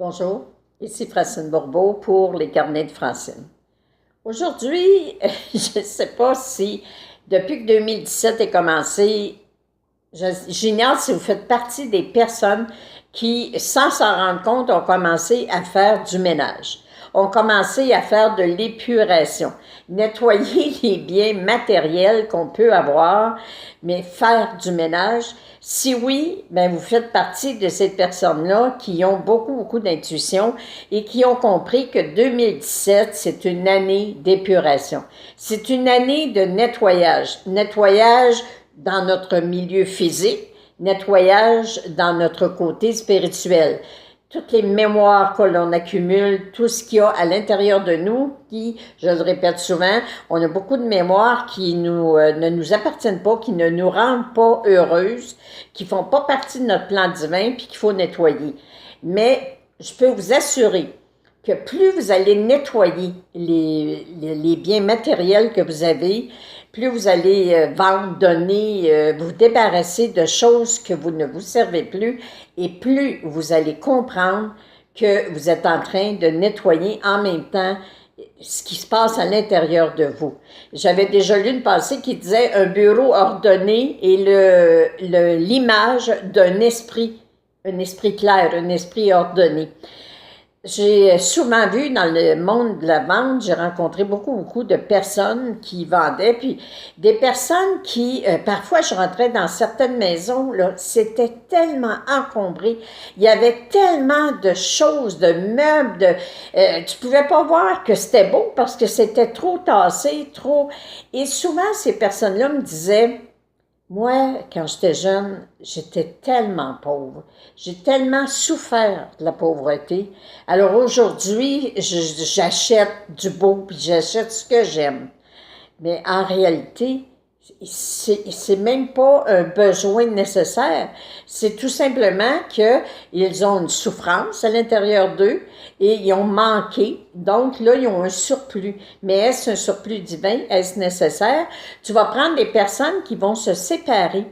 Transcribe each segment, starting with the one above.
Bonjour, ici Francine Bourbeau pour les carnets de Francine. Aujourd'hui, je ne sais pas si depuis que 2017 est commencé, j'ignore si vous faites partie des personnes qui, sans s'en rendre compte, ont commencé à faire du ménage, ont commencé à faire de l'épuration, nettoyer les biens matériels qu'on peut avoir, mais faire du ménage. Si oui, bien vous faites partie de ces personnes-là qui ont beaucoup d'intuition et qui ont compris que 2017, c'est une année d'épuration. C'est une année de nettoyage. Nettoyage dans notre milieu physique, nettoyage dans notre côté spirituel. Toutes les mémoires que l'on accumule, tout ce qu'il y a à l'intérieur de nous, qui, je le répète souvent, on a beaucoup de mémoires qui ne nous appartiennent pas, qui ne nous rendent pas heureuses, qui font pas partie de notre plan divin, puis qu'il faut nettoyer. Mais je peux vous assurer que plus vous allez nettoyer les biens matériels que vous avez, plus vous allez vendre, donner, vous débarrasser de choses que vous ne vous servez plus, et plus vous allez comprendre que vous êtes en train de nettoyer en même temps ce qui se passe à l'intérieur de vous. J'avais déjà lu une pensée qui disait un bureau ordonné et l'image d'un esprit, un esprit clair, un esprit ordonné. J'ai souvent vu dans le monde de la vente, j'ai rencontré beaucoup de personnes qui vendaient, puis des personnes qui, parfois je rentrais dans certaines maisons, là, c'était tellement encombré, il y avait tellement de choses, de meubles, tu pouvais pas voir que c'était beau parce que c'était trop tassé, trop... Et souvent ces personnes-là me disaient... Moi, quand j'étais jeune, j'étais tellement pauvre. J'ai tellement souffert de la pauvreté. Alors aujourd'hui, j'achète du beau, puis j'achète ce que j'aime. Mais en réalité, c'est même pas un besoin nécessaire. C'est tout simplement qu'ils ont une souffrance à l'intérieur d'eux et ils ont manqué. Donc là, ils ont un surplus. Mais est-ce un surplus divin? Est-ce nécessaire? Tu vas prendre des personnes qui vont se séparer.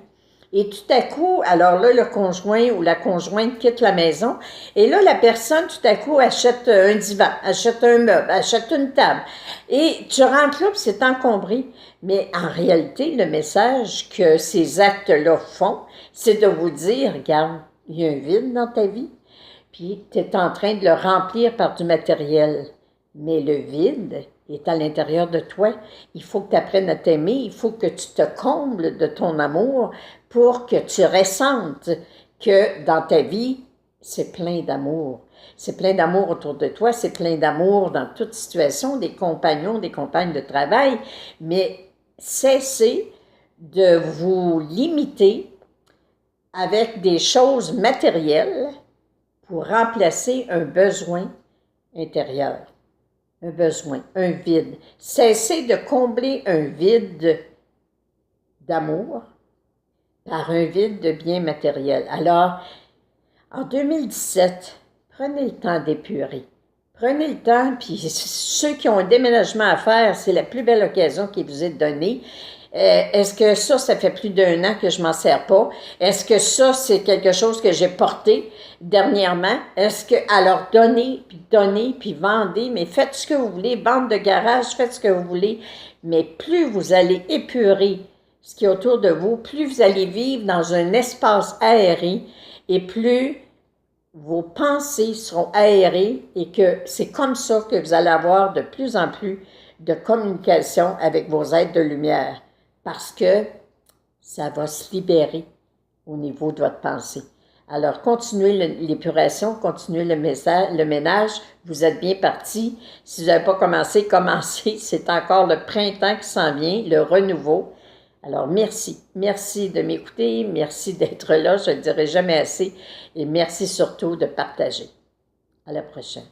Et tout à coup, alors là, le conjoint ou la conjointe quitte la maison. Et là, la personne, tout à coup, achète un divan, achète un meuble, achète une table. Et tu rentres là, puis c'est encombré. Mais en réalité, le message que ces actes-là font, c'est de vous dire, regarde, il y a un vide dans ta vie, puis tu es en train de le remplir par du matériel. Mais le vide est à l'intérieur de toi. Il faut que tu apprennes à t'aimer, il faut que tu te combles de ton amour pour que tu ressentes que dans ta vie, c'est plein d'amour. C'est plein d'amour autour de toi, c'est plein d'amour dans toute situation, des compagnons, des compagnes de travail, mais cessez de vous limiter avec des choses matérielles pour remplacer un besoin intérieur, un besoin, un vide. Cessez de combler un vide d'amour par un vide de biens matériels. Alors, en 2017, prenez le temps d'épurer. Prenez le temps, puis ceux qui ont un déménagement à faire, c'est la plus belle occasion qui vous est donnée. Est-ce que ça fait plus d'1 an que je m'en sers pas? Est-ce que ça, c'est quelque chose que j'ai porté dernièrement? Est-ce que, alors, donnez, puis vendez, mais faites ce que vous voulez, bande de garage, faites ce que vous voulez, mais plus vous allez épurer ce qui est autour de vous, plus vous allez vivre dans un espace aéré et plus vos pensées seront aérées et que c'est comme ça que vous allez avoir de plus en plus de communication avec vos êtres de lumière parce que ça va se libérer au niveau de votre pensée. Alors, continuez l'épuration, continuez le ménage, vous êtes bien parti. Si vous n'avez pas commencé, commencez. C'est encore le printemps qui s'en vient, le renouveau. Alors, merci. Merci de m'écouter, merci d'être là, je ne le dirai jamais assez, et merci surtout de partager. À la prochaine.